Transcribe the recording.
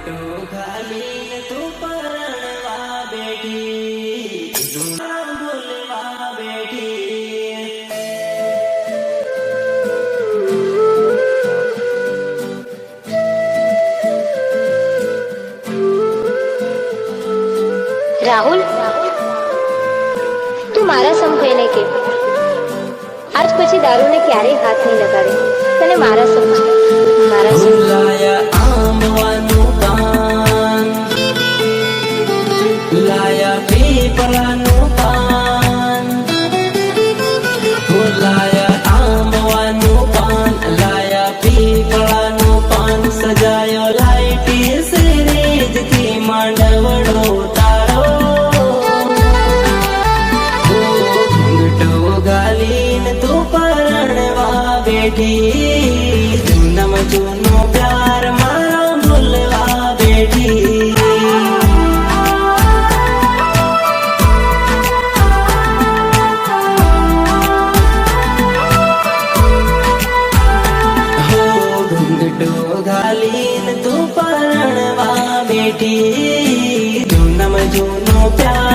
घालीन तू परણવા બેઠી જૂના ભૂલવા બેઠી। राहुल, तू मारा समझे के आज પછી દારૂને ક્યારેય હાથ નહીં લગાડે। તને મારા સમજ મારા લાયા આંબવાનું પાન, લાયા પીપળાનું પાન, લાયા આંબવાનું પાન, લાયા પીપળાનું પાન, સજાયો લાઈટી સિરીજથી માંડવડો તારો। ઘૂંઘટો ગાલીને તું પરણવા બેઠી જૂનામાં જૂનો પ્યાર મારો ભૂલવા બેઠી। घूंघटो घालीन तू परणवा बेठी जूनाમાં જૂનો પ્યાર